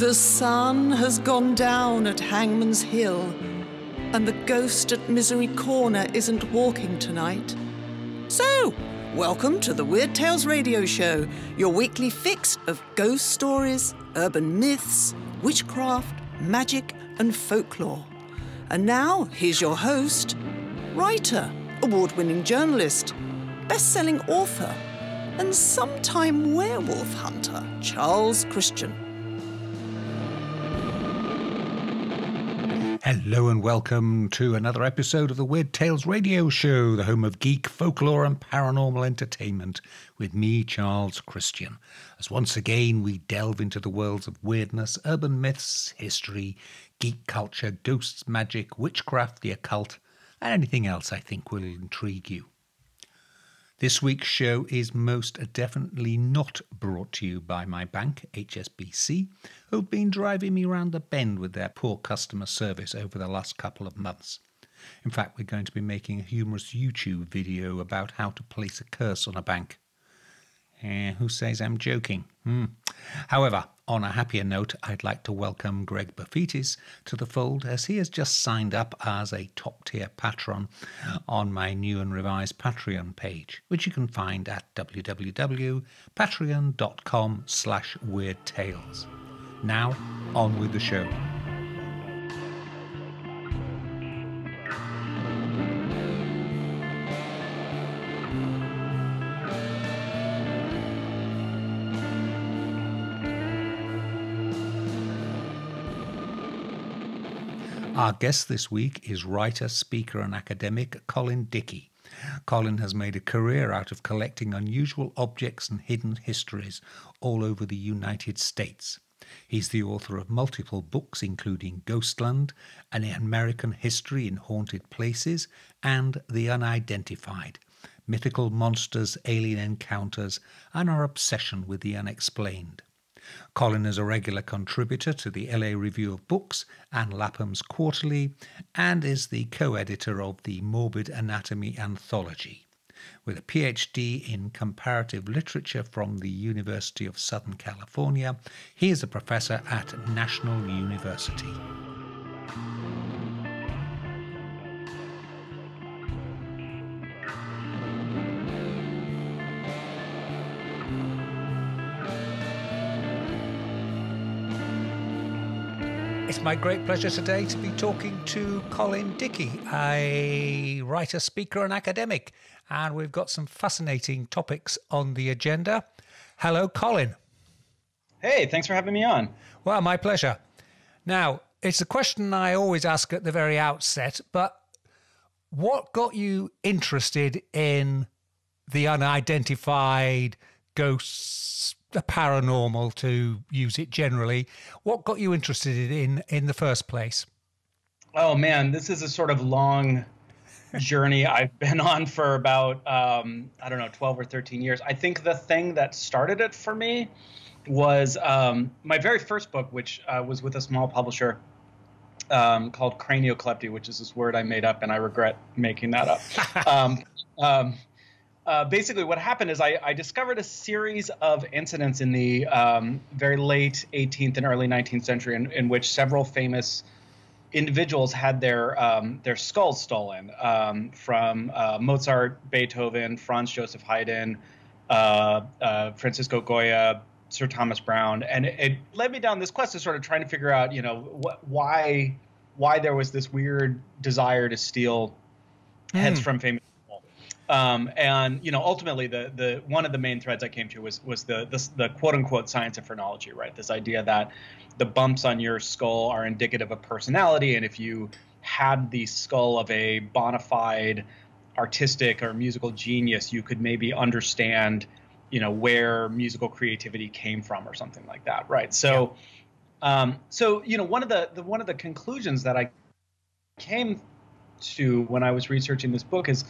The sun has gone down at Hangman's Hill, and the ghost at Misery Corner isn't walking tonight. So, welcome to the Weird Tales Radio Show, your weekly fix of ghost stories, urban myths, witchcraft, magic, and folklore. And now, here's your host, writer, award-winning journalist, best-selling author, and sometime werewolf hunter, Charles Christian. Hello and welcome to another episode of the Weird Tales Radio Show, the home of geek, folklore and paranormal entertainment, with me, Charles Christian, as once again we delve into the worlds of weirdness, urban myths, history, geek culture, ghosts, magic, witchcraft, the occult, and anything else I think will intrigue you. This week's show is most definitely not brought to you by my bank, HSBC, who've been driving me around the bend with their poor customer service over the last couple of months. In fact, we're going to be making a humorous YouTube video about how to place a curse on a bank. Who says I'm joking? However, on a happier note, I'd like to welcome Greg Baffitis to the fold, as he has just signed up as a top-tier patron on my new and revised Patreon page, which you can find at www.patreon.com/weirdtales. Now, on with the show. Our guest this week is writer, speaker and academic Colin Dickey. Colin has made a career out of collecting unusual objects and hidden histories all over the United States. He's the author of multiple books including Ghostland, An American History in Haunted Places, and The Unidentified, Mythical Monsters, Alien Encounters, and Our Obsession with the Unexplained. Colin is a regular contributor to the LA Review of Books and Lapham's Quarterly, and is the co-editor of the Morbid Anatomy Anthology. With a PhD in comparative literature from the University of Southern California, he is a professor at National University. It's my great pleasure today to be talking to Colin Dickey, a writer, speaker and academic. And we've got some fascinating topics on the agenda. Hello, Colin. Hey, thanks for having me on. Well, my pleasure. Now, it's a question I always ask at the very outset, but what got you interested in the unidentified, ghosts, the paranormal, to use it generally? What got you interested in the first place? Oh man, this is a sort of long journey I've been on for about, 12 or 13 years. I think the thing that started it for me was my very first book, which was with a small publisher called cranioclepty, which is this word I made up and I regret making that up. Basically, what happened is I discovered a series of incidents in the very late 18th and early 19th century in which several famous individuals had their skulls stolen, from Mozart, Beethoven, Franz Joseph Haydn, Francisco Goya, Sir Thomas Browne. And it led me down this quest of sort of trying to figure out, why there was this weird desire to steal heads from famous. And ultimately, the one of the main threads I came to was the quote unquote science of phrenology, right? This idea that the bumps on your skull are indicative of personality, and if you had the skull of a bona fide artistic or musical genius, you could maybe understand, where musical creativity came from or something like that, right? So, one of the conclusions that I came to when I was researching this book is,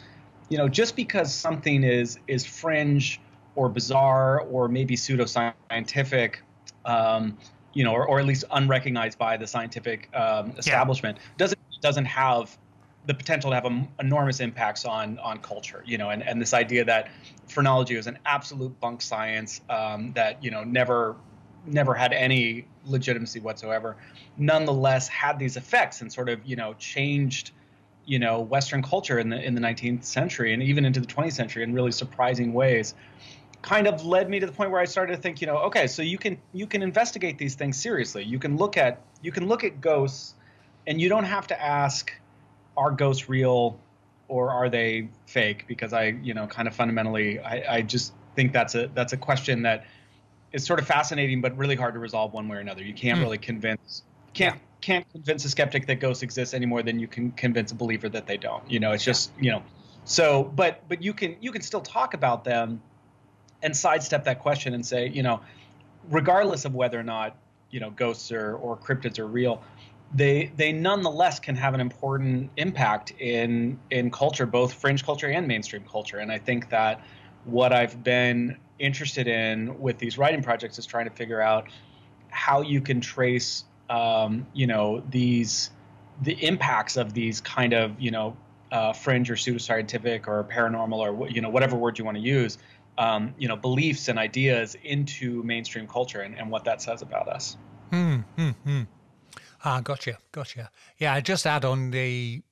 just because something is fringe or bizarre or maybe pseudoscientific, or at least unrecognized by the scientific establishment, doesn't have the potential to have enormous impacts on culture. And this idea that phrenology is an absolute bunk science that never never had any legitimacy whatsoever, nonetheless had these effects and sort of, changed, Western culture in the 19th century and even into the 20th century in really surprising ways, kind of led me to the point where I started to think, okay, so you can investigate these things seriously. You can look at ghosts, and you don't have to ask, are ghosts real or are they fake? Because I kind of fundamentally, I just think that's a question that is sort of fascinating, but really hard to resolve one way or another. You can't really convince a skeptic that ghosts exist any more than you can convince a believer that they don't. It's just, so, but you can still talk about them and sidestep that question and say, regardless of whether or not, ghosts or cryptids are real, they nonetheless can have an important impact in culture, both fringe culture and mainstream culture. And I think that what I've been interested in with these writing projects is trying to figure out how you can trace, the impacts of these kind of, fringe or pseudoscientific or paranormal or, whatever word you want to use, beliefs and ideas into mainstream culture and what that says about us. Gotcha. Yeah, I just add on the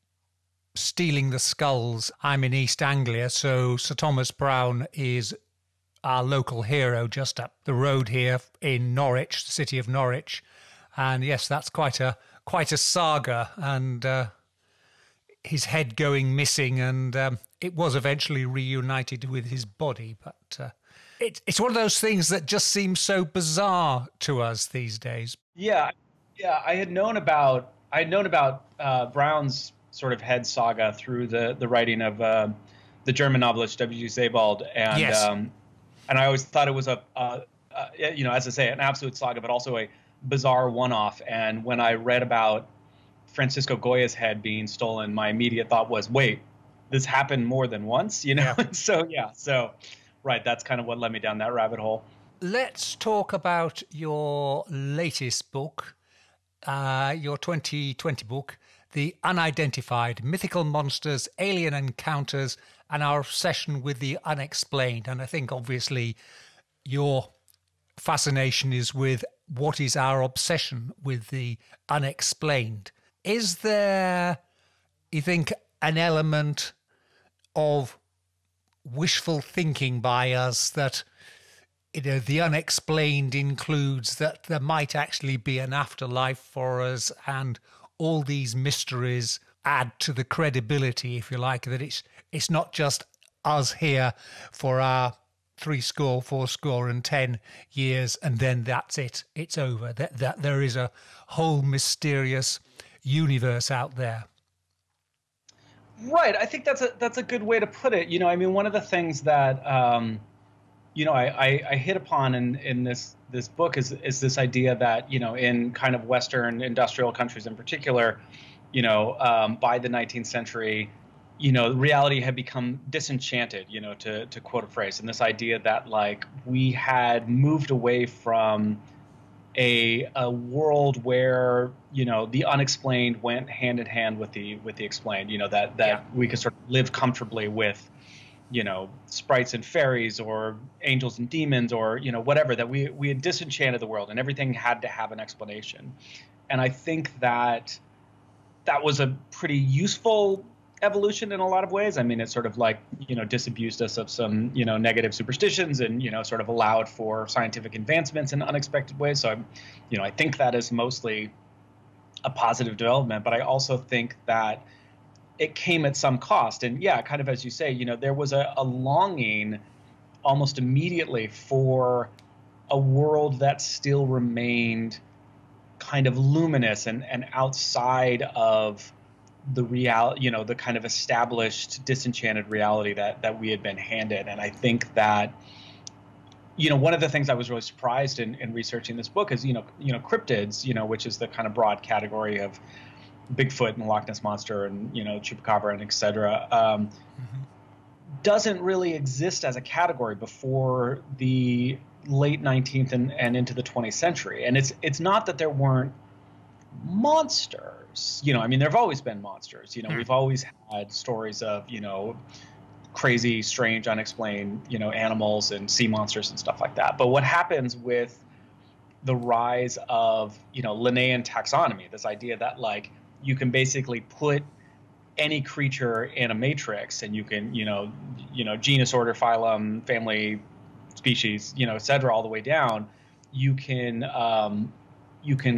stealing the skulls. I'm in East Anglia, so Sir Thomas Browne is our local hero just up the road here in Norwich, the city of Norwich. And yes, that's quite a saga, and his head going missing, and it was eventually reunited with his body. But it's one of those things that just seems so bizarre to us these days. Yeah, I had known about Browne's sort of head saga through the writing of the German novelist W.G. Sebald, and yes. And I always thought it was as I say, an absolute saga, but also a bizarre one-off. And when I read about Francisco Goya's head being stolen, my immediate thought was, wait, this happened more than once, Yeah. So right, that's kind of what led me down that rabbit hole. Let's talk about your latest book, your 2020 book, The Unidentified: Mythical Monsters, Alien Encounters, and Our Obsession with the Unexplained. And I think obviously your fascination is with what is our obsession with the unexplained. Is there, you think, an element of wishful thinking by us that, the unexplained includes that there might actually be an afterlife for us, and all these mysteries add to the credibility, if you like, that it's not just us here for our 70, 80 years, and then that's it. It's over. That there is a whole mysterious universe out there. Right. I think that's a good way to put it. One of the things that I hit upon in this book is this idea that in kind of Western industrial countries in particular, by the 19th century, reality had become disenchanted, to quote a phrase, and this idea that like we had moved away from a world where the unexplained went hand in hand with the explained, that we could sort of live comfortably with sprites and fairies or angels and demons or whatever, that we had disenchanted the world and everything had to have an explanation. And I think that was a pretty useful evolution in a lot of ways. I mean, it sort of like, disabused us of some, negative superstitions and, sort of allowed for scientific advancements in unexpected ways. So, I think that is mostly a positive development, but I also think that it came at some cost. And yeah, kind of as you say, there was a longing almost immediately for a world that still remained kind of luminous and outside of the reality, the kind of established, disenchanted reality that we had been handed. And I think that, one of the things I was really surprised in researching this book is, cryptids, which is the kind of broad category of Bigfoot and Loch Ness Monster and, Chupacabra and et cetera, doesn't really exist as a category before the late 19th and into the 20th century. And it's not that there weren't monsters, there've always been monsters, we've always had stories of, crazy, strange, unexplained, animals and sea monsters and stuff like that. But what happens with the rise of, Linnaean taxonomy, this idea that like you can basically put any creature in a matrix and you can, genus, order, phylum, family, species, et cetera, all the way down. You can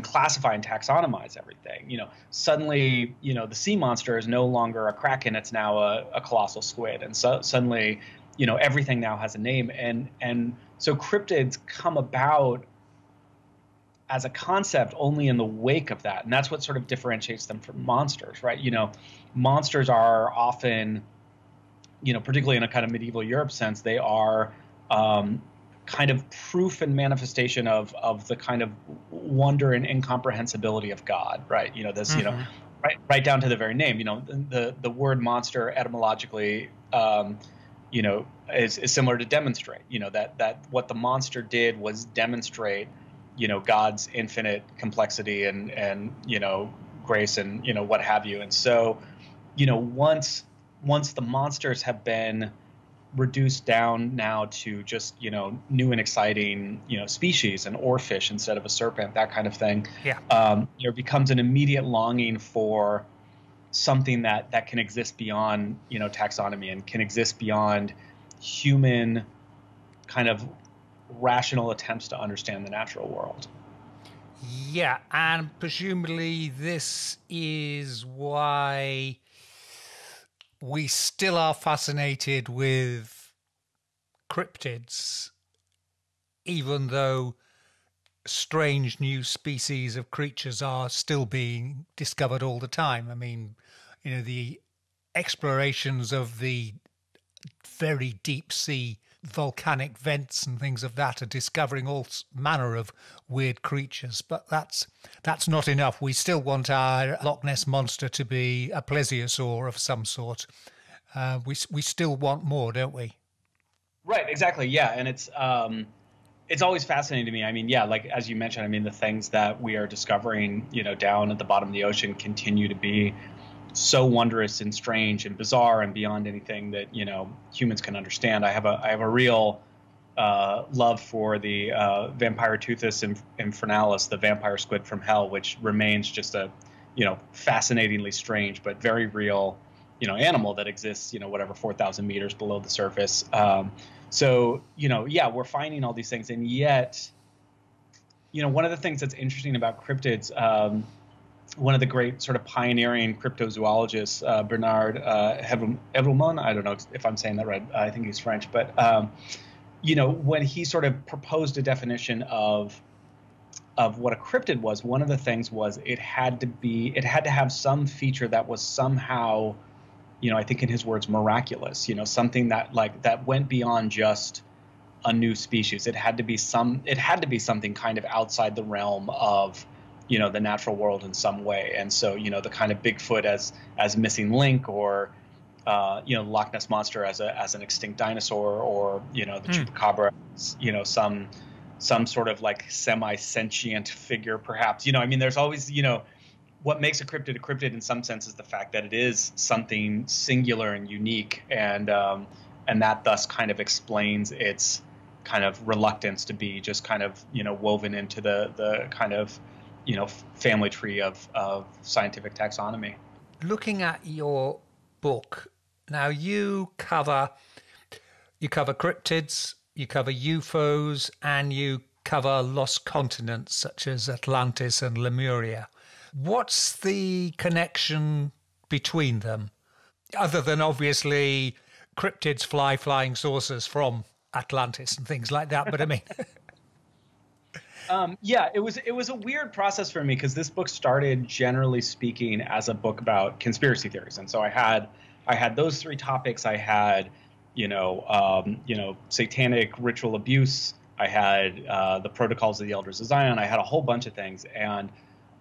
classify and taxonomize everything. Suddenly, the sea monster is no longer a kraken; it's now a colossal squid, and so suddenly, everything now has a name. And so cryptids come about as a concept only in the wake of that, and that's what sort of differentiates them from monsters, right? Monsters are often, particularly in a kind of medieval Europe sense, they are kind of proof and manifestation of the kind of wonder and incomprehensibility of God, right? This, right down to the very name. The word monster etymologically, is similar to demonstrate. That what the monster did was demonstrate, God's infinite complexity and grace and what have you. And so, once the monsters have been reduced down now to just, new and exciting, species, an oarfish instead of a serpent, that kind of thing. Yeah. There becomes an immediate longing for something that can exist beyond, taxonomy and can exist beyond human kind of rational attempts to understand the natural world. Yeah, and presumably this is why we still are fascinated with cryptids, even though strange new species of creatures are still being discovered all the time. I mean, the explorations of the very deep sea volcanic vents and things of that are discovering all manner of weird creatures, but that's not enough. We still want our Loch Ness monster to be a plesiosaur of some sort. We still want more, don't we? Right, exactly. Yeah, and it's always fascinating to me. I mean, yeah, like as you mentioned, I mean, the things that we are discovering, down at the bottom of the ocean continue to be so wondrous and strange and bizarre and beyond anything that humans can understand. I have a real love for the Vampiroteuthis infernalis, the vampire squid from hell, which remains just a fascinatingly strange but very real animal that exists 4,000 meters below the surface. So yeah, we're finding all these things, and yet one of the things that's interesting about cryptids. One of the great sort of pioneering cryptozoologists, Bernard Evremond, I don't know if I'm saying that right. I think he's French, but when he sort of proposed a definition of what a cryptid was, one of the things was it had to have some feature that was somehow, I think in his words, miraculous. Something that went beyond just a new species. It had to be something kind of outside the realm of the natural world in some way. And so, the kind of Bigfoot as missing link, or, Loch Ness monster as an extinct dinosaur, or, the chupacabra, some sort of like semi-sentient figure, perhaps. I mean, there's always, what makes a cryptid in some sense is the fact that it is something singular and unique, and that thus kind of explains its kind of reluctance to be just kind of, woven into the kind of, family tree of scientific taxonomy. Looking at your book, now you cover cryptids, you cover UFOs, and you cover lost continents such as Atlantis and Lemuria. What's the connection between them? Other than obviously cryptids fly flying saucers from Atlantis and things like that, but I mean... Yeah, it was a weird process for me, because this book started, generally speaking, as a book about conspiracy theories, and so I had those three topics. I had satanic ritual abuse. I had the protocols of the Elders of Zion. I had a whole bunch of things, and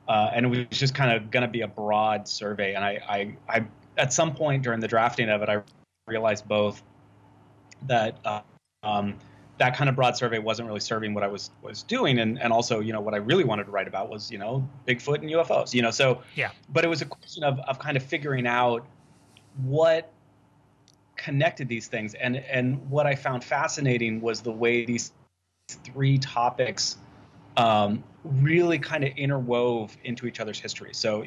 it was just kind of going to be a broad survey. And I at some point during the drafting of it, I realized both that that kind of broad survey wasn't really serving what I was doing, and also what I really wanted to write about was Bigfoot and UFOs. So yeah. But it was a question of kind of figuring out what connected these things, and what I found fascinating was the way these three topics really kind of interwove into each other's history. So,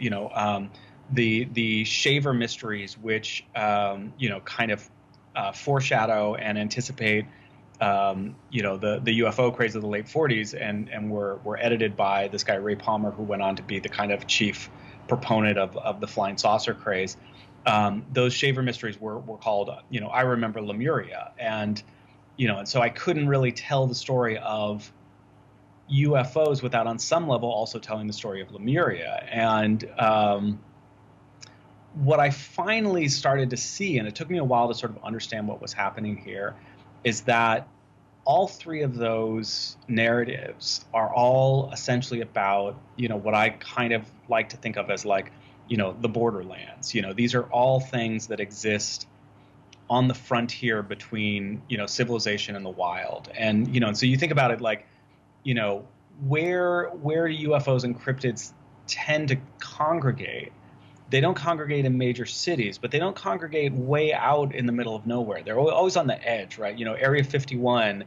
the Shaver mysteries, which, kind of foreshadow and anticipate, the UFO craze of the late 40s, and were edited by this guy, Ray Palmer, who went on to be the kind of chief proponent of the flying saucer craze. Those Shaver mysteries were called, I Remember Lemuria. And so I couldn't really tell the story of UFOs without, on some level, also telling the story of Lemuria. And what I finally started to see, and it took me a while to sort of understand what was happening here, is that all three of those narratives are all essentially about, what I kind of like to think of as like, the borderlands. These are all things that exist on the frontier between, civilization and the wild. And, and so you think about it like, where UFOs and cryptids tend to congregate. They don't congregate in major cities, but they don't congregate way out in the middle of nowhere. They're always on the edge, right? Area 51,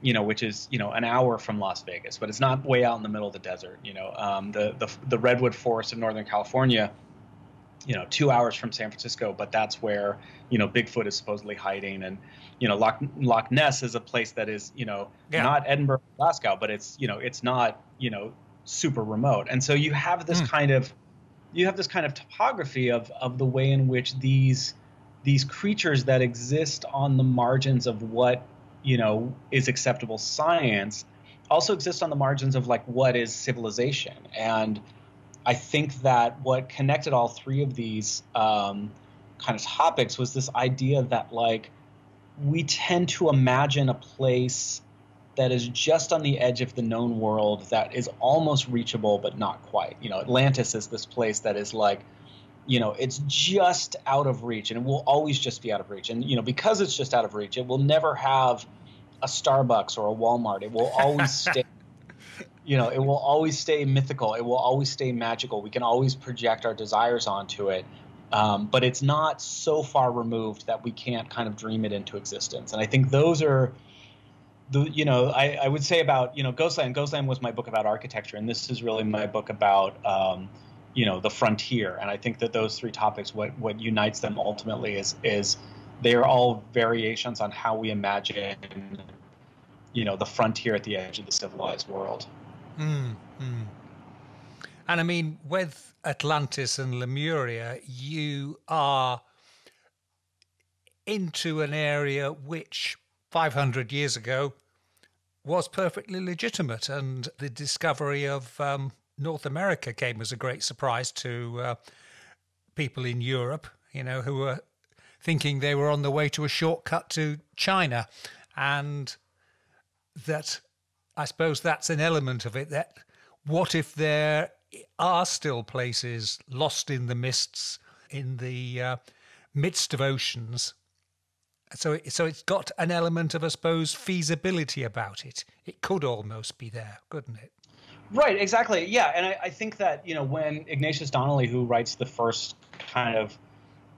which is, an hour from Las Vegas, but it's not way out in the middle of the desert. The redwood forest of Northern California, 2 hours from San Francisco, but that's where, Bigfoot is supposedly hiding. And, Loch Ness is a place that is, not Edinburgh, Glasgow, but it's, it's not, super remote. And so you have this kind of topography of the way in which these creatures that exist on the margins of what, is acceptable science also exist on the margins of like what is civilization. And I think that what connected all three of these kind of topics was this idea that like we tend to imagine a place that is just on the edge of the known world that is almost reachable but not quite. Atlantis is this place that is like, it's just out of reach, and it will always just be out of reach. And because it's just out of reach, it will never have a Starbucks or a Walmart. It will always stay it will always stay mythical. It will always stay magical. We can always project our desires onto it. But it's not so far removed that we can't kind of dream it into existence. And I think those are I would say about, Ghostland. Ghostland was my book about architecture, and this is really my book about, the frontier. And I think that those three topics, what unites them ultimately is they are all variations on how we imagine, the frontier at the edge of the civilized world. And I mean, with Atlantis and Lemuria, you are into an area which 500 years ago was perfectly legitimate, and the discovery of North America came as a great surprise to people in Europe, who were thinking they were on the way to a shortcut to China. And that, I suppose that's an element of it, that what if there are still places lost in the mists, in the midst of oceans? So it's got an element of, I suppose, feasibility about it. It could almost be there, couldn't it? Right, exactly. Yeah, and I think that, when Ignatius Donnelly, who writes the first kind of,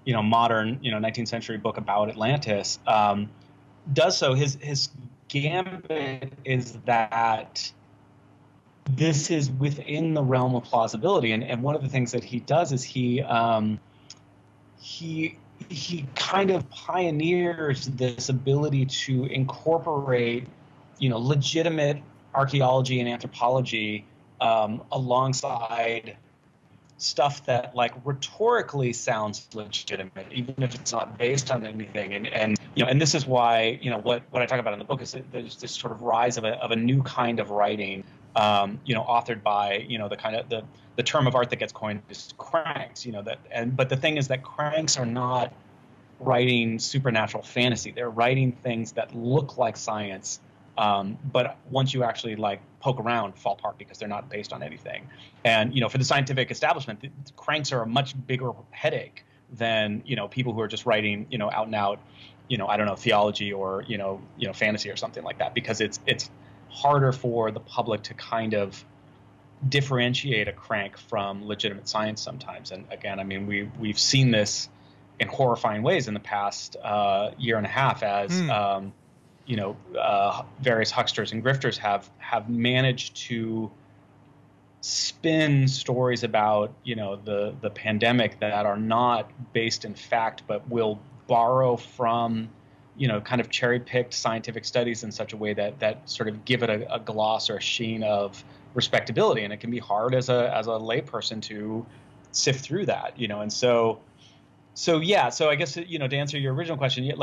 modern, 19th century book about Atlantis, does so, his gambit is that this is within the realm of plausibility. And one of the things that he does is he kind of pioneers this ability to incorporate, legitimate archaeology and anthropology alongside stuff that like rhetorically sounds legitimate, even if it's not based on anything. And this is why, what I talk about in the book is that there's this sort of rise of a new kind of writing, authored by, the kind of the term of art that gets coined is cranks, but the thing is that cranks are not writing supernatural fantasy. They're writing things that look like science, but once you actually like poke around, fall apart because they're not based on anything. And for the scientific establishment, the cranks are a much bigger headache than people who are just writing out and out I don't know, theology or fantasy or something like that, because it's harder for the public to kind of differentiate a crank from legitimate science sometimes. And again, I mean, we've seen this in horrifying ways in the past year and a half as various hucksters and grifters have managed to spin stories about, the pandemic that are not based in fact, but will borrow from, kind of cherry-picked scientific studies in such a way that sort of give it a gloss or a sheen of respectability. And it can be hard as a layperson to sift through that, and so yeah. So I guess, to answer your original question, it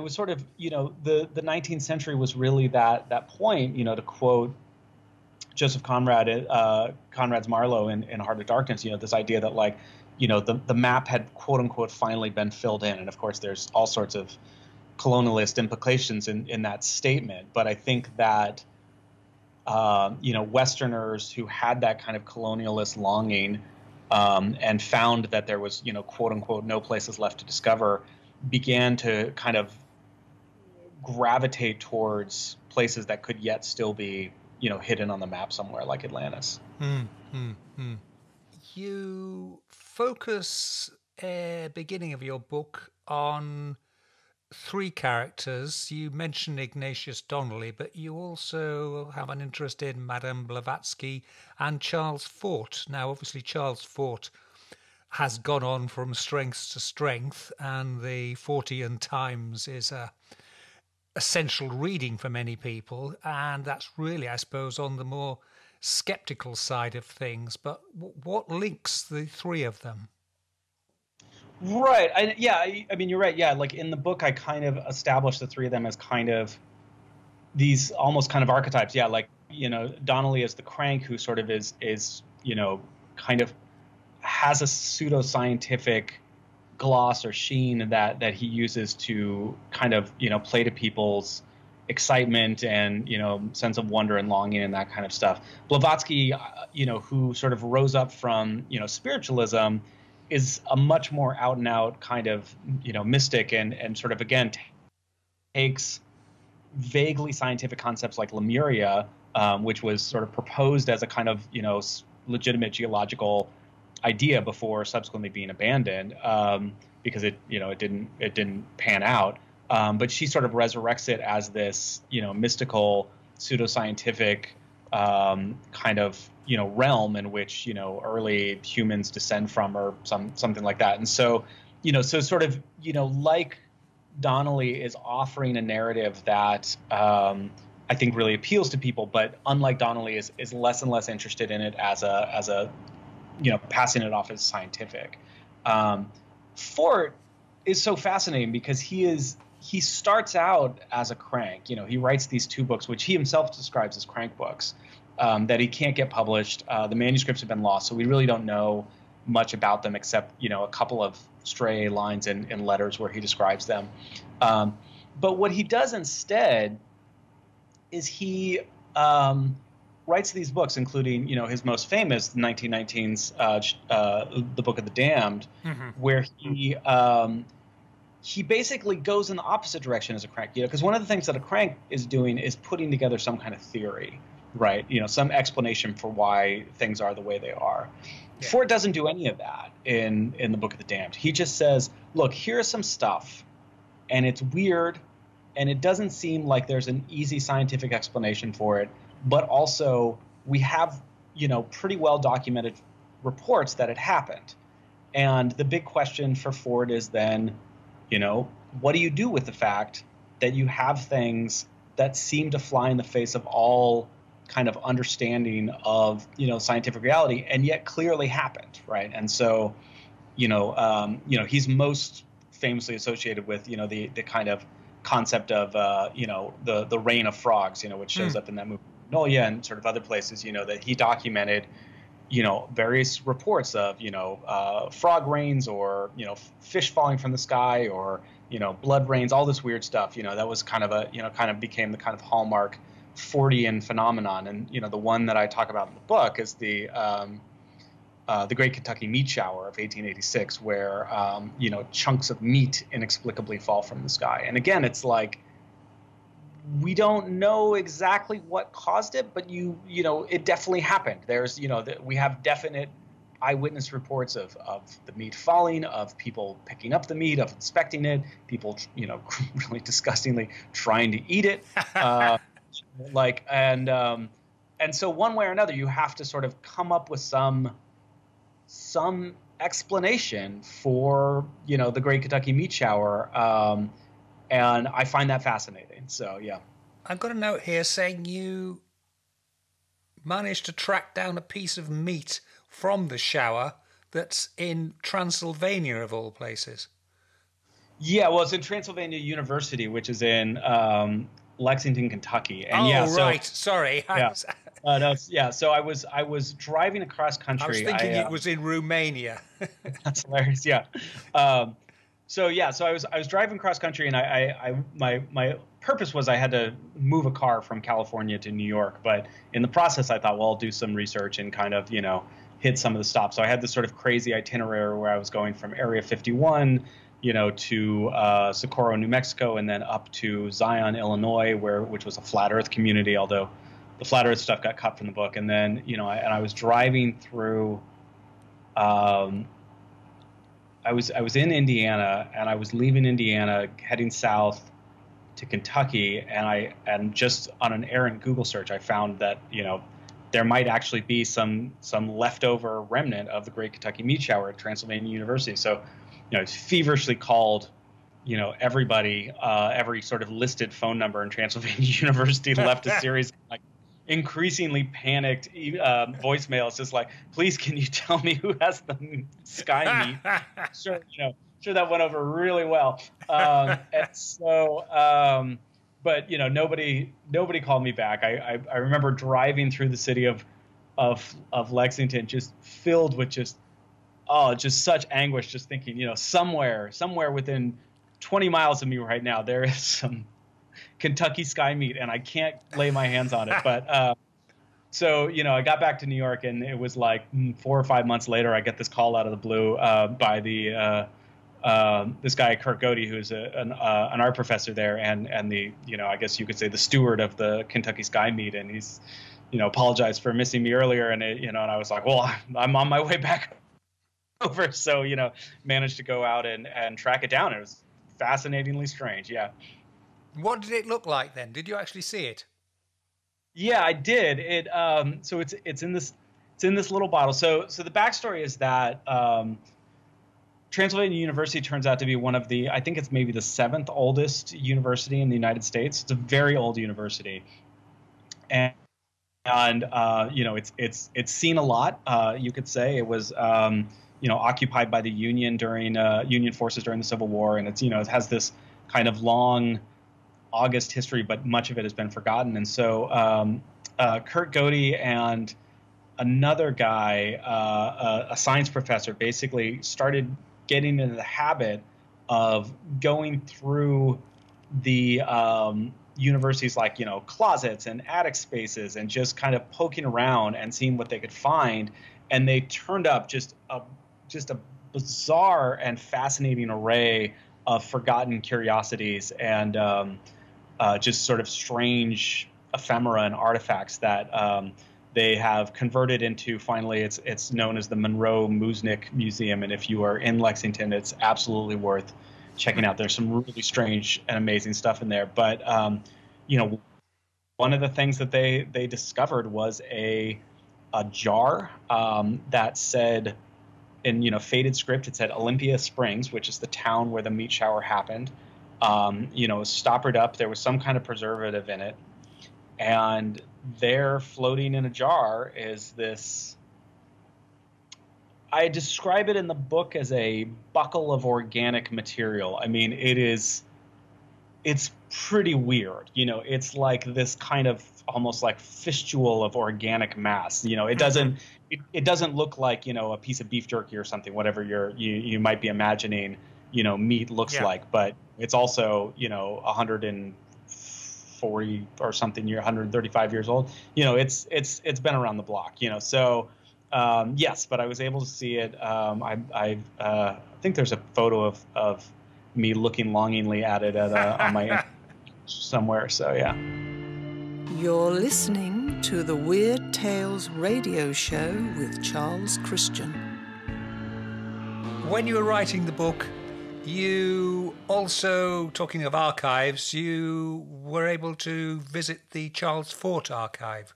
was sort of, the 19th century was really that point, to quote Joseph Conrad's Marlowe in Heart of Darkness, this idea that the map had quote unquote finally been filled in. And of course, there's all sorts of colonialist implications in that statement. But I think that, Westerners who had that kind of colonialist longing and found that there was, quote unquote, no places left to discover, began to kind of gravitate towards places that could yet still be, hidden on the map somewhere, like Atlantis. You focus beginning of your book on three characters. You mentioned Ignatius Donnelly, but you also have an interest in Madame Blavatsky and Charles Fort. Now, obviously, Charles Fort has gone on from strength to strength, and the Fortean Times is a essential reading for many people, and that's really, I suppose, on the more skeptical side of things. But what links the three of them? Right. I mean, you're right. Yeah. Like in the book, I kind of established the three of them as kind of these almost kind of archetypes. Yeah. Like, Donnelly is the crank who sort of is, kind of has a pseudoscientific gloss or sheen that he uses to kind of, play to people's excitement and, sense of wonder and longing and that kind of stuff. Blavatsky, who sort of rose up from, spiritualism, is a much more out and out kind of, mystic and sort of, again, takes vaguely scientific concepts like Lemuria, which was sort of proposed as a kind of, legitimate geological idea before subsequently being abandoned, because it didn't pan out. But she sort of resurrects it as this, mystical, pseudoscientific kind of, realm in which, early humans descend from, or something like that. And so, so sort of, like Donnelly is offering a narrative that I think really appeals to people, but unlike Donnelly is less and less interested in it as a passing it off as scientific. Fort is so fascinating because he starts out as a crank. He writes these two books, which he himself describes as crank books, that he can't get published. The manuscripts have been lost, so we really don't know much about them except, a couple of stray lines in letters where he describes them. But what he does instead is he writes these books, including, his most famous 1919's The Book of the Damned, where he basically goes in the opposite direction as a crank, because one of the things that a crank is doing is putting together some kind of theory, right? Some explanation for why things are the way they are. Yeah. Ford doesn't do any of that in The Book of the Damned. He just says, look, here's some stuff, and it's weird, and it doesn't seem like there's an easy scientific explanation for it, but also we have, pretty well documented reports that it happened. And the big question for Ford is then, what do you do with the fact that you have things that seem to fly in the face of all kind of understanding of, scientific reality, and yet clearly happened, right? And so, he's most famously associated with, the kind of concept of, the rain of frogs, which shows up in that movie Magnolia and sort of other places, that he documented, various reports of, frog rains or, fish falling from the sky or, blood rains, all this weird stuff, that was kind of became the kind of hallmark Fortean phenomenon. And, the one that I talk about in the book is the Great Kentucky Meat Shower of 1886, where, chunks of meat inexplicably fall from the sky. And again, it's like, we don't know exactly what caused it, but it definitely happened. There's, we have definite eyewitness reports of the meat falling, of people picking up the meat, of inspecting it, people, really disgustingly trying to eat it. And so one way or another, you have to sort of come up with some explanation for, the Great Kentucky Meat Shower. And I find that fascinating. So, yeah. I've got a note here saying you managed to track down a piece of meat from the shower that's in Transylvania, of all places. Yeah, well, it's in Transylvania University, which is in Lexington, Kentucky. And right. Sorry. Yeah. So I was driving across country. I was thinking it was in Romania. That's hilarious. Yeah. So I was driving cross country, and my purpose was I had to move a car from California to New York. But in the process, I thought, well, I'll do some research and kind of, hit some of the stops. So I had this sort of crazy itinerary where I was going from Area 51, to Socorro, New Mexico, and then up to Zion, Illinois, which was a flat Earth community, although the flat Earth stuff got cut from the book. And then, I was driving through. I was in Indiana, and I was leaving Indiana, heading south to Kentucky, and just on an errant Google search, I found that there might actually be some leftover remnant of the Great Kentucky Meat Shower at Transylvania University. So, it's feverishly called, everybody, every sort of listed phone number in Transylvania University left a series of, like, increasingly panicked voicemails, just like, please, can you tell me who has the sky meat? Sure, that went over really well. And so, but nobody called me back. I remember driving through the city of Lexington, just filled with just such anguish, just thinking, somewhere within 20 miles of me right now, there is some Kentucky sky meat, and I can't lay my hands on it. But so I got back to New York, and it was like 4 or 5 months later, I get this call out of the blue by this guy Kurt Godey, who's an art professor there, and the I guess you could say the steward of the Kentucky Sky Meat, and he's apologized for missing me earlier, and and I was like, well, I'm on my way back over, so managed to go out and track it down. It was fascinatingly strange. Yeah. What did it look like then? Did you actually see it? Yeah, I did. It so it's in this little bottle. So the backstory is that Transylvania University turns out to be one of the, I think it's maybe the 7th oldest university in the United States. It's a very old university, and it's seen a lot. You could say it was occupied by the Union during Union forces during the Civil War, and it's it has this kind of long, august history, but much of it has been forgotten. And so Kurt Godey and another guy, a science professor, basically started getting into the habit of going through the university's closets and attic spaces and just kind of poking around and seeing what they could find. And they turned up just a bizarre and fascinating array of forgotten curiosities and just sort of strange ephemera and artifacts that they have converted into. Finally, it's known as the Monroe-Musnick Museum, and if you are in Lexington, it's absolutely worth checking out. There's some really strange and amazing stuff in there. But one of the things that they discovered was a jar that said, in faded script, it said Olympia Springs, which is the town where the meat shower happened. Stoppered up. There was some kind of preservative in it, and there, floating in a jar, is this. I describe it in the book as a buckle of organic material. I mean, it's pretty weird. It's like this kind of almost like fistule of organic mass. It doesn't look like, a piece of beef jerky or something, whatever you might be imagining, meat looks like, but it's also, 140 or something, 135 years old. It's been around the block, so, yes, but I was able to see it. I think there's a photo of me looking longingly at it on my somewhere. So, yeah. You're listening to the Weird Tales radio show with Charles Christian. When you were writing the book, you also, talking of archives, you were able to visit the Charles Fort archive.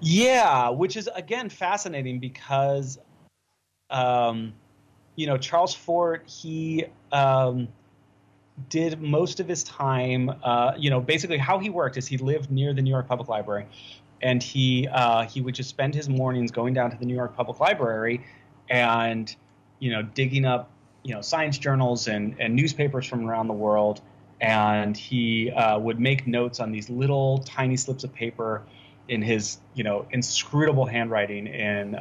Yeah, which is, again, fascinating because, Charles Fort, he did most of his time, basically how he worked is he lived near the New York Public Library, and he would just spend his mornings going down to the New York Public Library and, digging up, science journals and newspapers from around the world. And he would make notes on these little tiny slips of paper in his, inscrutable handwriting in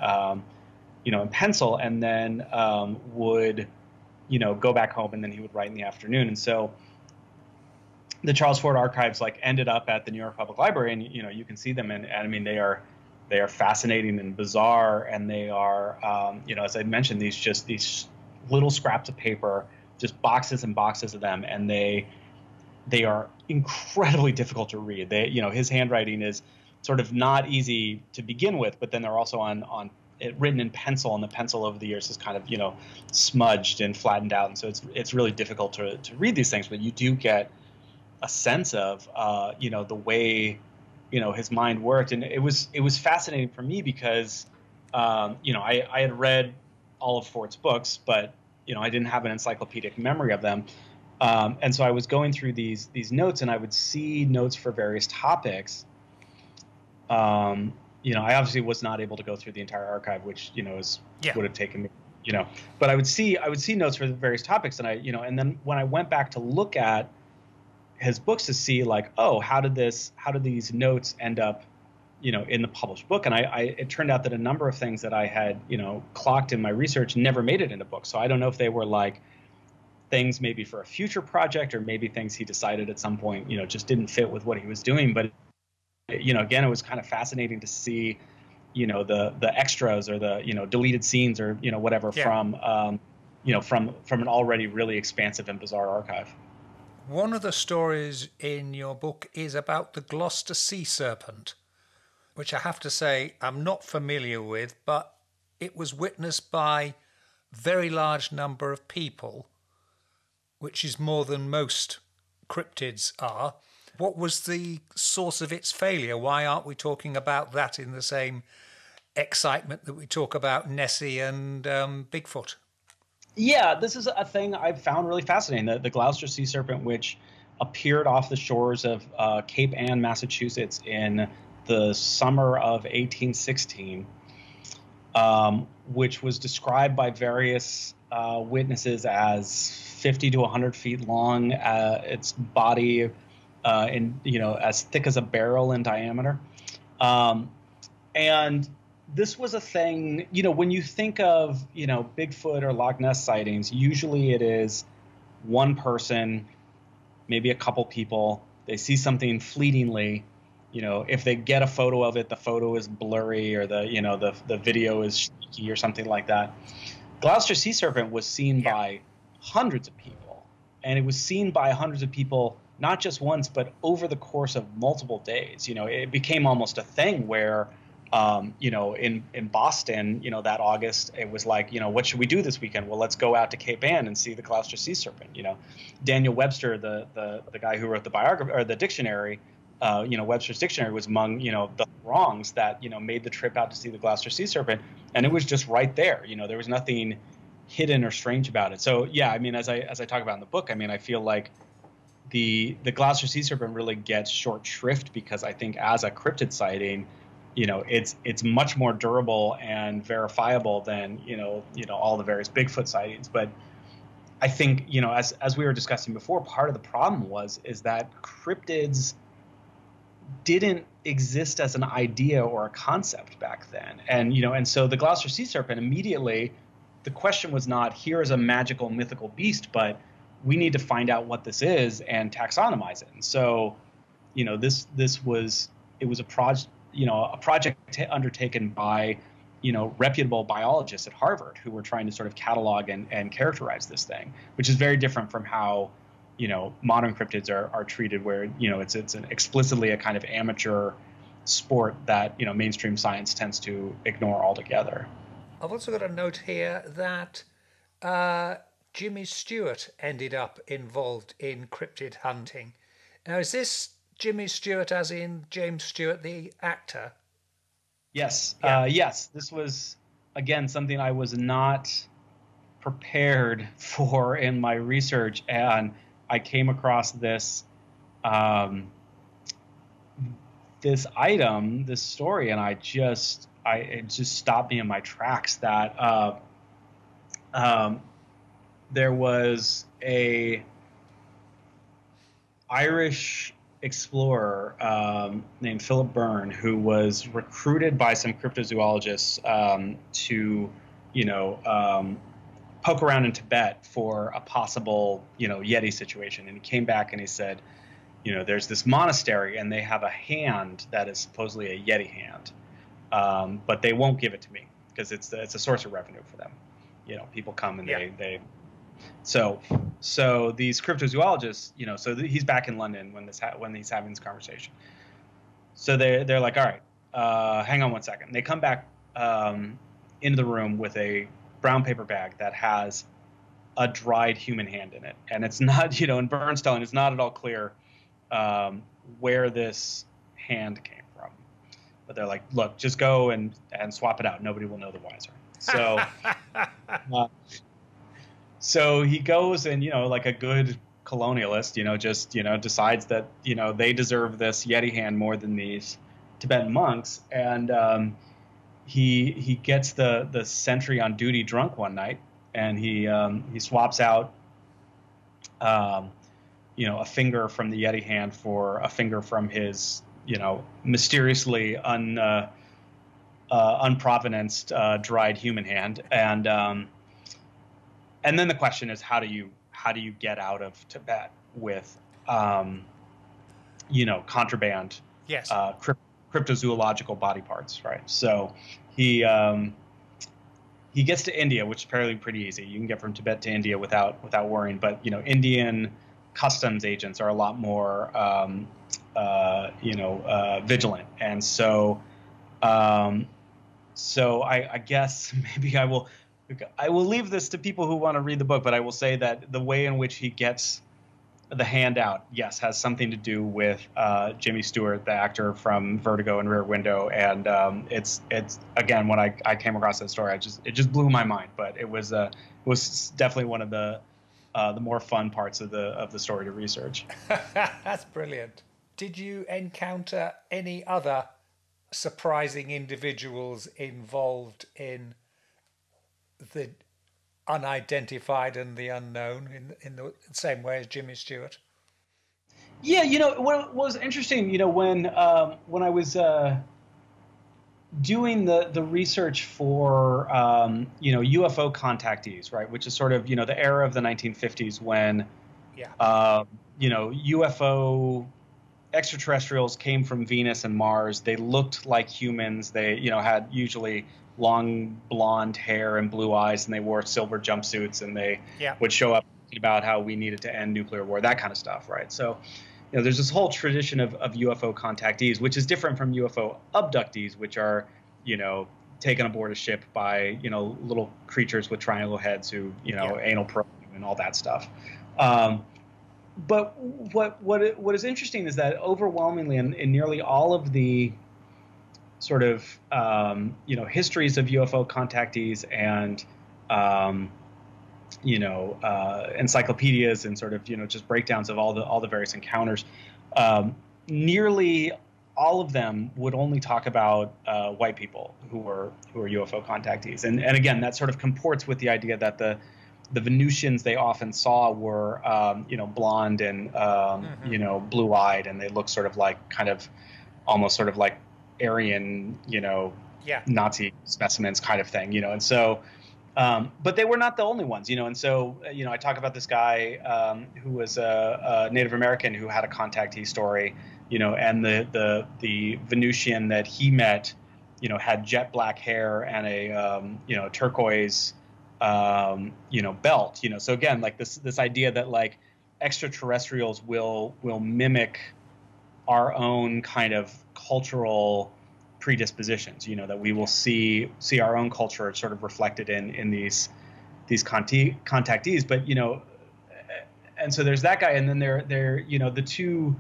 pencil, and then would, go back home, and then he would write in the afternoon. And so the Charles Fort archives ended up at the New York Public Library, and you can see them, and I mean they are fascinating and bizarre, and they are as I mentioned, these little scraps of paper, just boxes and boxes of them, and they are incredibly difficult to read. His handwriting is sort of not easy to begin with, but then they're also on written in pencil, and the pencil over the years is kind of smudged and flattened out, and so it's really difficult to read these things. But you do get a sense of the way his mind worked, and it was fascinating for me because I had read all of Fort's books, but I didn't have an encyclopedic memory of them, and so I was going through these notes, and I would see notes for various topics. I obviously was not able to go through the entire archive, which would have taken me, but I would see notes for the various topics, and and then when I went back to look at his books to see how did these notes end up, in the published book, and it turned out that a number of things that I had, clocked in my research never made it into books. So I don't know if they were things maybe for a future project, or maybe things he decided at some point, just didn't fit with what he was doing. But again, it was kind of fascinating to see, the extras or the, deleted scenes or, whatever from an already really expansive and bizarre archive. One of the stories in your book is about the Gloucester sea serpent, which I have to say I'm not familiar with, but it was witnessed by a very large number of people, which is more than most cryptids are. What was the source of its failure? Why aren't we talking about that in the same excitement that we talk about Nessie and Bigfoot? Yeah, this is a thing I've found really fascinating. The Gloucester sea serpent, which appeared off the shores of Cape Ann, Massachusetts in the summer of 1816, which was described by various witnesses as 50 to 100 feet long, its body as thick as a barrel in diameter. And this was a thing, when you think of, Bigfoot or Loch Ness sightings, usually it is one person, maybe a couple people, they see something fleetingly, if they get a photo of it, the photo is blurry, or the video is shaky or something like that. Gloucester sea serpent was seen by hundreds of people, and it was seen by hundreds of people not just once, but over the course of multiple days. It became almost a thing where, in Boston, that August, it was what should we do this weekend? Well, let's go out to Cape Ann and see the Gloucester sea serpent. Daniel Webster, the guy who wrote the biography or the dictionary, Webster's dictionary, was among, the throngs that, made the trip out to see the Gloucester sea serpent. And it was just right there. There was nothing hidden or strange about it. So, yeah, I mean, as I talk about in the book, I mean, I feel like the Gloucester sea serpent really gets short shrift because I think as a cryptid sighting, it's much more durable and verifiable than, all the various Bigfoot sightings. But I think, as we were discussing before, part of the problem is that cryptids didn't exist as an idea or a concept back then. And so the Gloucester sea serpent, immediately, the question was not, here is a magical mythical beast, but we need to find out what this is and taxonomize it. And so, it was a project undertaken by, reputable biologists at Harvard who were trying to sort of catalog and characterize this thing, which is very different from how, modern cryptids are treated, where, it's explicitly a kind of amateur sport that, mainstream science tends to ignore altogether. I've also got a note here that Jimmy Stewart ended up involved in cryptid hunting. Now, is this Jimmy Stewart as in James Stewart, the actor? Yes. Yeah. Yes. This was, again, something I was not prepared for in my research. And I came across this, this item, this story, and it just stopped me in my tracks that, there was a Irish explorer named Philip Byrne who was recruited by some cryptozoologists to, poke around in Tibet for a possible, Yeti situation. And he came back and he said, there's this monastery and they have a hand that is supposedly a Yeti hand, but they won't give it to me because it's a source of revenue for them. People come and they so these cryptozoologists, he's back in London when he's having this conversation. So they're like, all right, hang on one second. They come back into the room with a brown paper bag that has a dried human hand in it, and it's not, in Byrne's telling, it's not at all clear where this hand came from. But they're like, look, just go and swap it out. Nobody will know the wiser. So. So he goes and, like a good colonialist, decides that, they deserve this Yeti hand more than these Tibetan monks. And he gets the sentry on duty drunk one night, and he swaps out, a finger from the Yeti hand for a finger from his, mysteriously unprovenanced dried human hand. And then the question is, how do you get out of Tibet with, contraband, yes, cryptozoological body parts, right? So he gets to India, which is apparently pretty easy. You can get from Tibet to India without worrying. But Indian customs agents are a lot more vigilant, and so I guess maybe I will leave this to people who want to read the book, but I will say that the way in which he gets the hand out, yes, has something to do with Jimmy Stewart, the actor from Vertigo and Rear Window, and it's again, when I came across that story, it just blew my mind. But it was definitely one of the more fun parts of the story to research. That's brilliant. Did you encounter any other surprising individuals involved in the unidentified and the unknown in the same way as Jimmy Stewart? Yeah, what was interesting, when I was doing the research for UFO contactees, right, which is sort of the era of the 1950s when UFO extraterrestrials came from Venus and Mars. They looked like humans. They had usually long blonde hair and blue eyes, and they wore silver jumpsuits, and they would show up about how we needed to end nuclear war, that kind of stuff, right? So, there's this whole tradition of UFO contactees, which is different from UFO abductees, which are, taken aboard a ship by, little creatures with triangle heads who, anal probe and all that stuff. But what is interesting is that overwhelmingly in nearly all of the sort of histories of UFO contactees and encyclopedias and sort of just breakdowns of all the various encounters, nearly all of them would only talk about white people who are UFO contactees, and again, that sort of comports with the idea that the Venusians they often saw were blonde and blue-eyed, and they looked sort of like almost sort of like Aryan, Nazi specimens kind of thing, and so, but they were not the only ones, and so, I talk about this guy who was a Native American who had a contactee story, and the Venusian that he met, had jet black hair and a turquoise, belt, so again, like this idea that like extraterrestrials will mimic our own kind of cultural predispositions, that we will see our own culture sort of reflected in these contactees. But and so there's that guy, and then there the two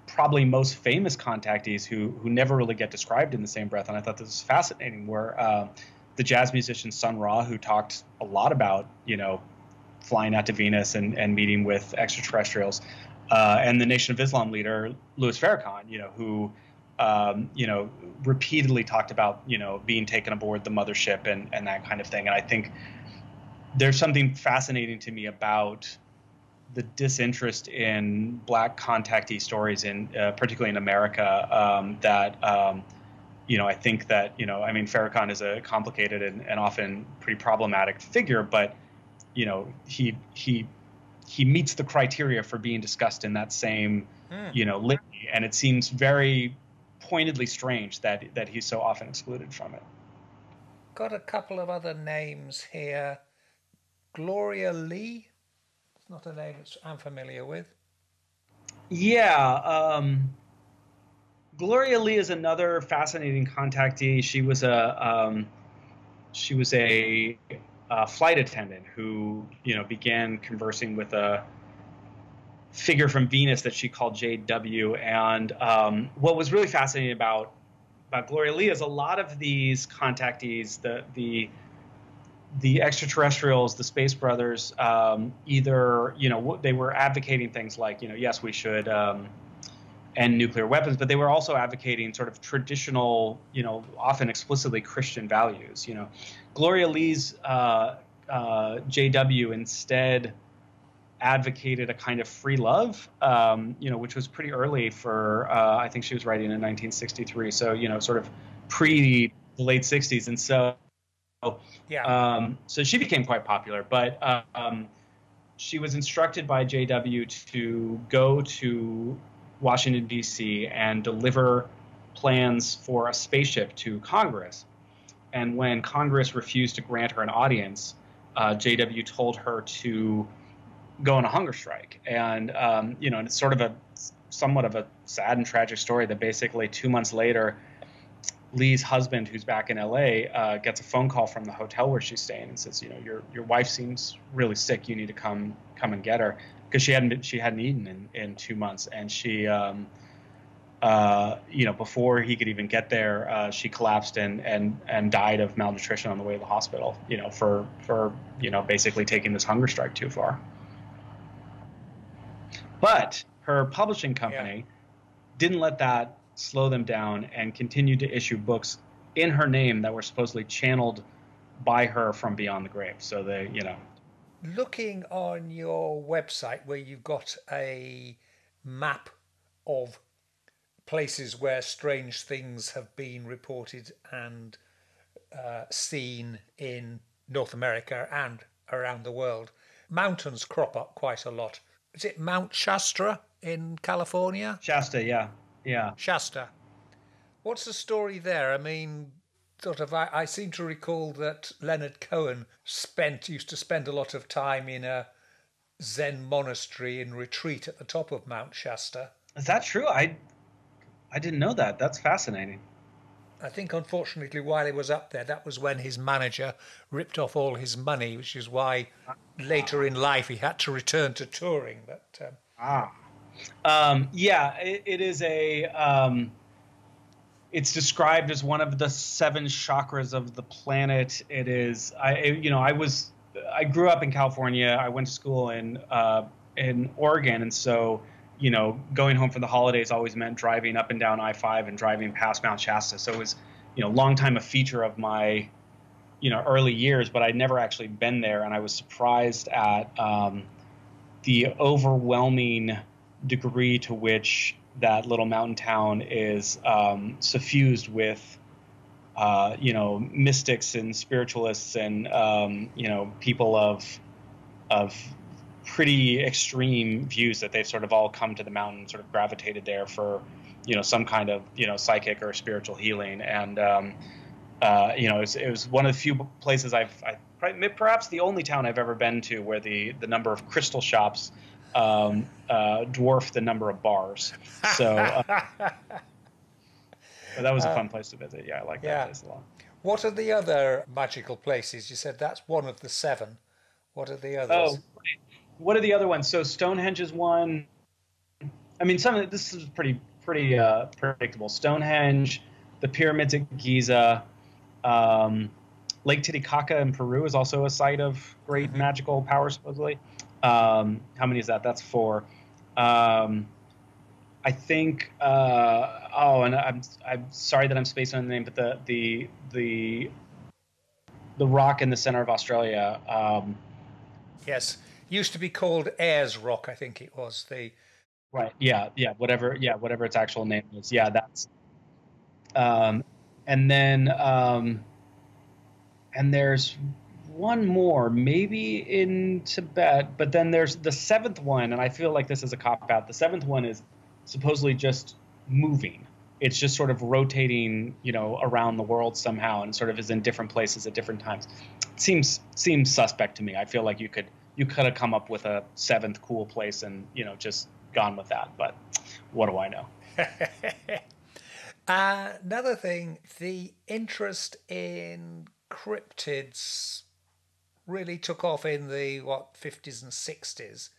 probably most famous contactees who never really get described in the same breath, and I thought this was fascinating, were the jazz musician Sun Ra, who talked a lot about flying out to Venus and meeting with extraterrestrials, and the Nation of Islam leader Louis Farrakhan, who repeatedly talked about being taken aboard the mothership and that kind of thing. And I think there's something fascinating to me about the disinterest in Black contactee stories, particularly in America, that I think that Farrakhan is a complicated and often pretty problematic figure, but he meets the criteria for being discussed in that same litany, and it seems very pointedly strange that he's so often excluded from it. Got a couple of other names here. Gloria Lee. Not a name that I'm familiar with. Yeah, Gloria Lee is another fascinating contactee. She was a flight attendant who began conversing with a figure from Venus that she called JW. And what was really fascinating about Gloria Lee is a lot of these contactees, the extraterrestrials, the Space Brothers, either, they were advocating things like, yes, we should end nuclear weapons, but they were also advocating sort of traditional, often explicitly Christian values. Gloria Lee's JW instead advocated a kind of free love, which was pretty early for, I think she was writing in 1963. So, sort of pre the late 60s. And so, so she became quite popular, but she was instructed by JW to go to Washington, D.C. and deliver plans for a spaceship to Congress. And when Congress refused to grant her an audience, JW told her to go on a hunger strike. And, and it's sort of somewhat of a sad and tragic story that basically 2 months later, Lee's husband, who's back in LA, gets a phone call from the hotel where she's staying and says, your wife seems really sick. You need to come and get her, because she hadn't eaten in 2 months, and she, before he could even get there, she collapsed and died of malnutrition on the way to the hospital. For basically taking this hunger strike too far. But her publishing company didn't let that slow them down and continued to issue books in her name that were supposedly channeled by her from beyond the grave. So they, Looking on your website where you've got a map of places where strange things have been reported and seen in North America and around the world, mountains crop up quite a lot. Is it Mount Shasta in California? Shasta, yeah. Shasta. What's the story there? I mean, I seem to recall that Leonard Cohen used to spend a lot of time in a Zen monastery in retreat at the top of Mount Shasta. Is that true? I didn't know that. That's fascinating. I think, unfortunately, while he was up there, that was when his manager ripped off all his money, which is why later in life he had to return to touring. But it is a. It's described as one of the 7 chakras of the planet. It is. I grew up in California. I went to school in Oregon, and so going home for the holidays always meant driving up and down I-5 and driving past Mount Shasta. So it was, long time a feature of my, early years, but I'd never actually been there. And I was surprised at the overwhelming degree to which that little mountain town is suffused with, mystics and spiritualists and, people of pretty extreme views that they've sort of all come to the mountain, sort of gravitated there for, some kind of, psychic or spiritual healing. And, it was one of the few places perhaps the only town I've ever been to where the number of crystal shops dwarf the number of bars. So that was a fun place to visit. Yeah, I like that place a lot. What are the other magical places? You said that's one of the 7. What are the others? Oh, what are the other ones? So Stonehenge is one. I mean, this is pretty predictable. Stonehenge, the pyramids at Giza, um, Lake Titicaca in Peru is also a site of great magical power, supposedly. How many is that? That's four. Um, I think. And I'm sorry that I'm spacing on the name, but the rock in the center of Australia. Yes, used to be called Ayers Rock, I think it was. Right. Whatever its actual name is. Yeah, that's. Um, and then and there's one more, maybe in Tibet, but then there's the seventh one, and I feel like this is a cop out. The seventh one is supposedly just moving. It's just sort of rotating, around the world somehow, and sort of is in different places at different times. Seems suspect to me. I feel like you could have come up with a seventh cool place and just gone with that, but what do I know? Another thing, the interest in cryptids really took off in the 50s and 60s,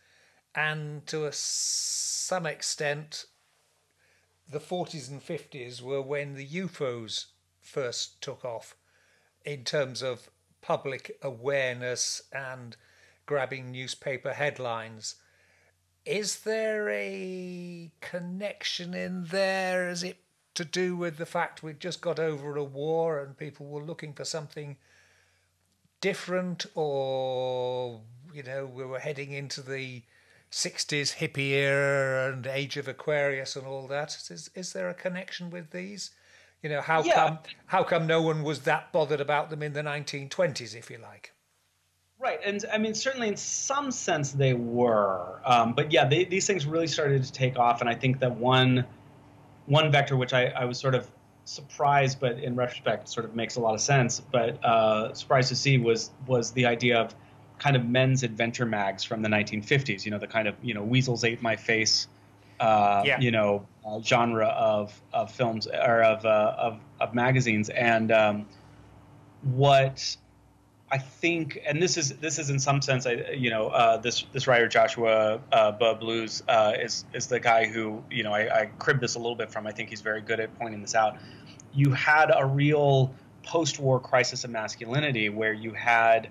and to some extent the 40s and 50s were when the UFOs first took off in terms of public awareness and grabbing newspaper headlines. Is there a connection in there? Is it to do with the fact we'd just got over a war and people were looking for something different, or we were heading into the 60s hippie era and age of Aquarius and all that? Is there a connection with these? How come no one was that bothered about them in the 1920s, if you like? Right, and I mean, certainly in some sense they were, but yeah, these things really started to take off, and I think that one vector, which I was sort of surprised, but in retrospect sort of makes a lot of sense, but surprised to see was the idea of kind of men's adventure mags from the 1950s. The kind of Weasels Ate My Face, genre of films or of magazines, and what I think, and this is in some sense, this writer Joshua Blues is the guy who I cribbed this a little bit from. I think he's very good at pointing this out. You had a real post-war crisis of masculinity where you had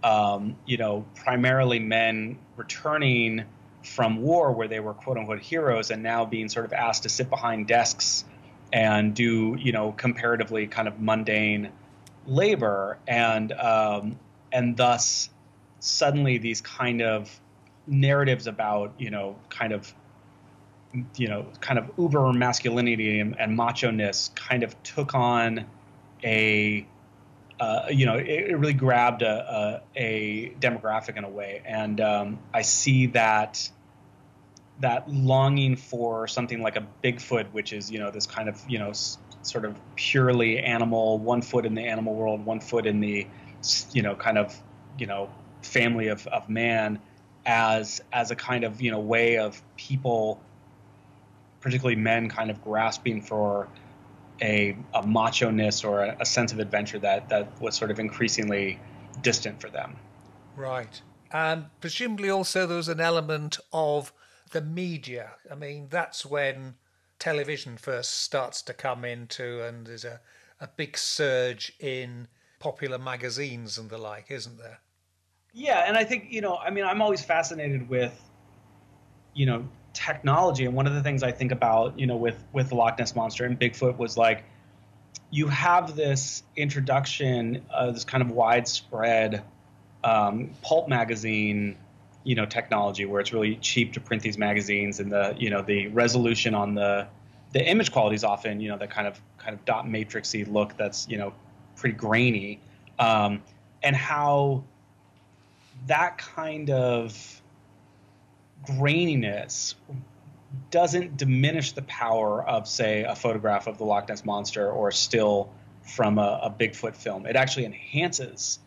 primarily men returning from war where they were quote unquote heroes and now being sort of asked to sit behind desks and do comparatively kind of mundane labor, and thus suddenly these kind of narratives about kind of uber masculinity and macho-ness kind of took on it really grabbed a demographic in a way, and I see that longing for something like a Bigfoot, which is this kind of sort of purely animal, 1 foot in the animal world, 1 foot in the kind of family of man, as a kind of way of people, particularly men, kind of grasping for a macho-ness or a sense of adventure that was sort of increasingly distant for them. Right. And presumably also there was an element of the media. I mean, that's when television first starts to come into, and there's a big surge in popular magazines and the like, isn't there? Yeah, and I think, I'm always fascinated with, technology. And one of the things I think about, with the Loch Ness Monster and Bigfoot was like, you have this introduction of this kind of widespread pulp magazine, technology where it's really cheap to print these magazines, and the resolution on the image quality is often, that kind of dot matrixy look that's, pretty grainy, and how that kind of graininess doesn't diminish the power of, say, a photograph of the Loch Ness Monster or a still from a Bigfoot film. It actually enhances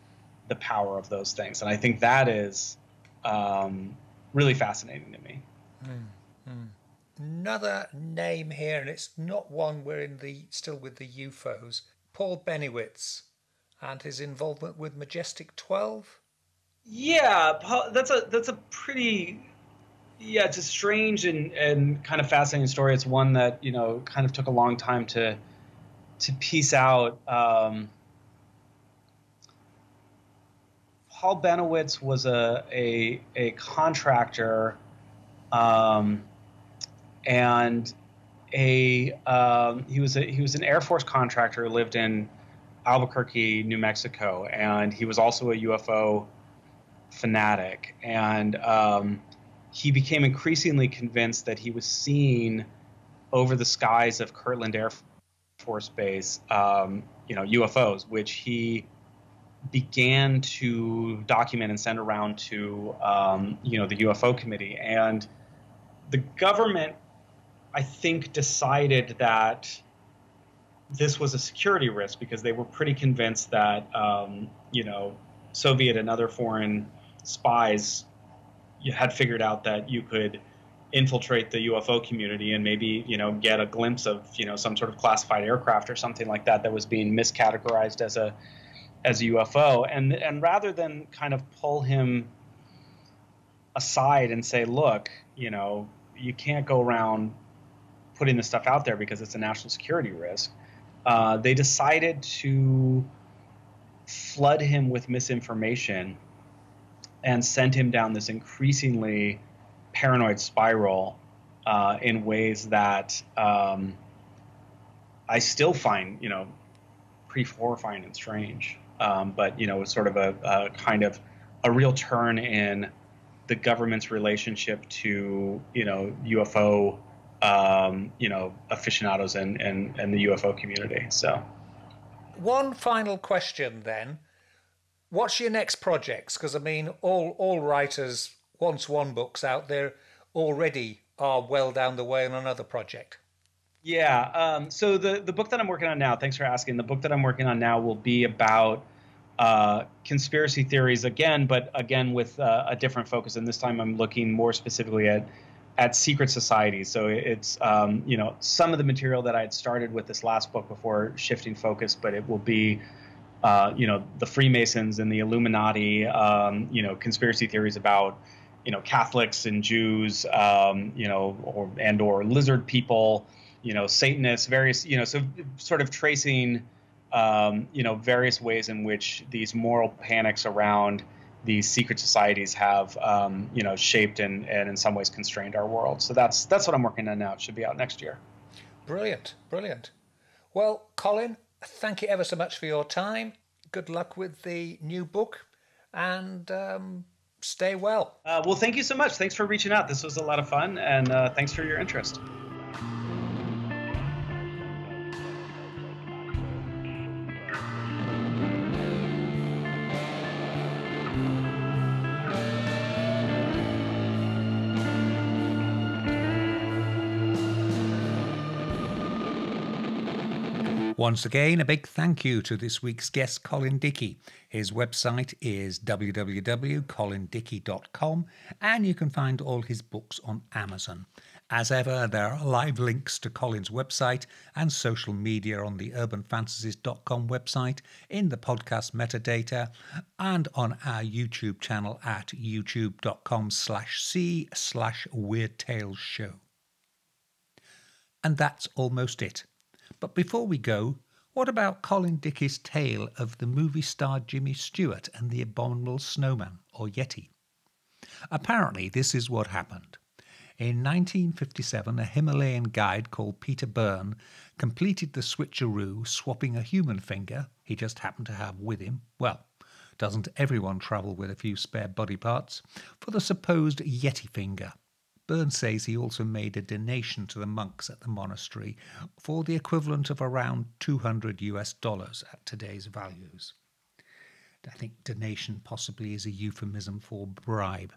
the power of those things, and I think that is really fascinating to me. Another name here, and it's not one we're still with the UFOs. Paul Bennewitz and his involvement with Majestic 12. Yeah, that's a pretty, yeah, it's a strange and kind of fascinating story. It's one that, kind of took a long time to piece out. Paul Benowitz was a contractor, um, and he was an Air Force contractor who lived in Albuquerque, New Mexico, and he was also a UFO fanatic. And he became increasingly convinced that he was seeing over the skies of Kirtland Air Force Base, UFOs, which he began to document and send around to, the UFO committee. And the government, I think, decided that this was a security risk because they were pretty convinced that, Soviet and other foreign spies had figured out that you could infiltrate the UFO community and maybe, get a glimpse of, some sort of classified aircraft or something like that was being miscategorized as a UFO. And rather than kind of pull him aside and say, look, you can't go around putting this stuff out there because it's a national security risk, they decided to flood him with misinformation and sent him down this increasingly paranoid spiral in ways that I still find, pretty horrifying and strange. But, it was sort of a kind of a real turn in the government's relationship to, UFO, aficionados and the UFO community. So, one final question then. What's your next projects? Because, I mean, all writers, once one book's out there, already are well down the way on another project. Yeah. So the book that I'm working on now, thanks for asking. The book that I'm working on now will be about conspiracy theories again, but again with a different focus. And this time I'm looking more specifically at secret societies. So it's, some of the material that I had started with this last book before shifting focus, but it will be, the Freemasons and the Illuminati, conspiracy theories about, Catholics and Jews, or lizard people, Satanists, various, so sort of tracing, various ways in which these moral panics around these secret societies have, shaped and in some ways constrained our world. So that's what I'm working on now. It should be out next year. Brilliant, brilliant. Well, Colin, thank you ever so much for your time. Good luck with the new book, and stay well. Well, thank you so much. Thanks for reaching out. This was a lot of fun, and thanks for your interest. Once again, a big thank you to this week's guest, Colin Dickey. His website is www.colindickey.com, and you can find all his books on Amazon. As ever, there are live links to Colin's website and social media on the urbanfantasies.com website, in the podcast metadata, and on our YouTube channel at youtube.com/c/weirdtalesshow. And that's almost it. But before we go, what about Colin Dickey's tale of the movie star Jimmy Stewart and the abominable snowman, or Yeti? Apparently, this is what happened. In 1957, a Himalayan guide called Peter Byrne completed the switcheroo, swapping a human finger he just happened to have with him. Well, doesn't everyone travel with a few spare body parts? For the supposed Yeti finger. Byrne says he also made a donation to the monks at the monastery for the equivalent of around $200 at today's values. I think donation possibly is a euphemism for bribe.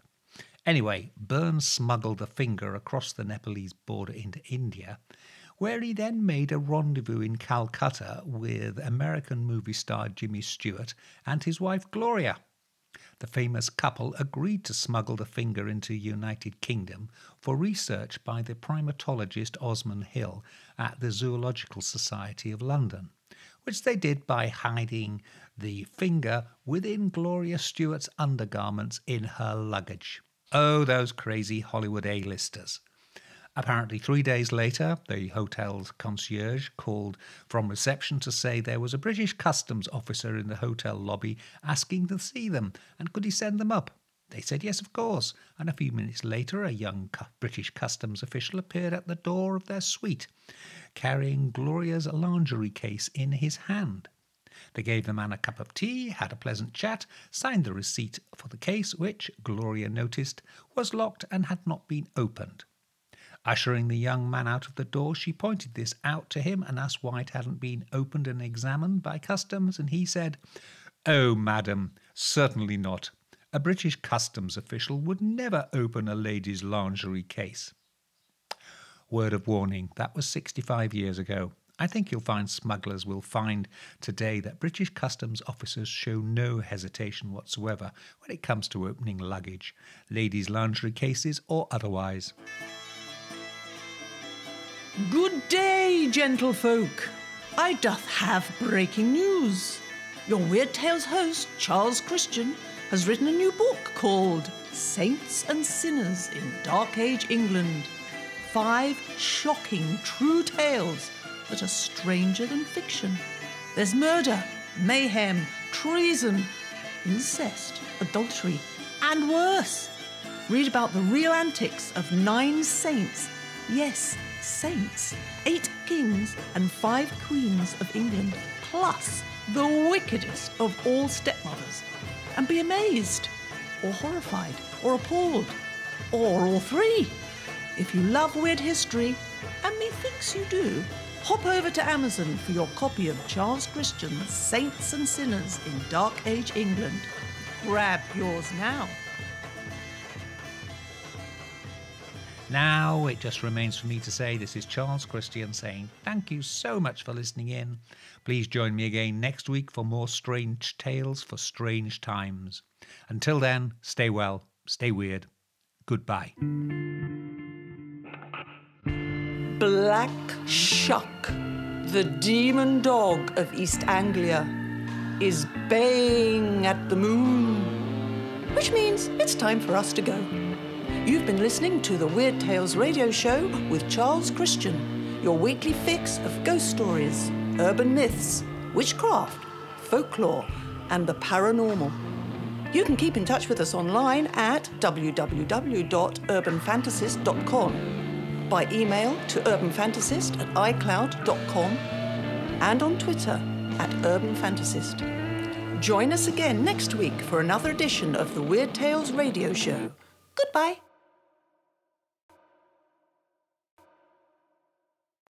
Anyway, Byrne smuggled the finger across the Nepalese border into India, where he then made a rendezvous in Calcutta with American movie star Jimmy Stewart and his wife Gloria. The famous couple agreed to smuggle the finger into the United Kingdom for research by the primatologist Osman Hill at the Zoological Society of London, which they did by hiding the finger within Gloria Stewart's undergarments in her luggage. Oh, those crazy Hollywood A-listers. Apparently 3 days later, the hotel's concierge called from reception to say there was a British customs officer in the hotel lobby asking to see them, and could he send them up? They said yes, of course, and a few minutes later a young British customs official appeared at the door of their suite, carrying Gloria's lingerie case in his hand. They gave the man a cup of tea, had a pleasant chat, signed the receipt for the case, which, Gloria noticed, was locked and had not been opened. Ushering the young man out of the door, she pointed this out to him and asked why it hadn't been opened and examined by customs, and he said, "Oh, madam, certainly not. A British customs official would never open a lady's lingerie case." Word of warning, that was 65 years ago. I think you'll find smugglers will find today that British customs officers show no hesitation whatsoever when it comes to opening luggage, ladies' lingerie cases or otherwise. Good day, gentlefolk. I doth have breaking news. Your Weird Tales host, Charles Christian, has written a new book called Saints and Sinners in Dark Age England. 5 shocking true tales that are stranger than fiction. There's murder, mayhem, treason, incest, adultery, and worse. Read about the real antics of 9 saints. Yes, saints. 8 kings and 5 queens of England, plus the wickedest of all stepmothers. And be amazed, or horrified, or appalled, or all 3. If you love weird history, and methinks you do, hop over to Amazon for your copy of Charles Christian's Saints and Sinners in Dark Age England. Grab yours now. Now it just remains for me to say this is Charles Christian saying thank you so much for listening in. Please join me again next week for more strange tales for strange times. Until then, stay well, stay weird. Goodbye. Black Shuck, the demon dog of East Anglia, is baying at the moon, which means it's time for us to go. You've been listening to the Weird Tales radio show with Charles Christian, your weekly fix of ghost stories, urban myths, witchcraft, folklore, and the paranormal. You can keep in touch with us online at www.urbanfantasist.com, by email to urbanfantasist@icloud.com, and on Twitter @urbanfantasist. Join us again next week for another edition of the Weird Tales radio show. Goodbye.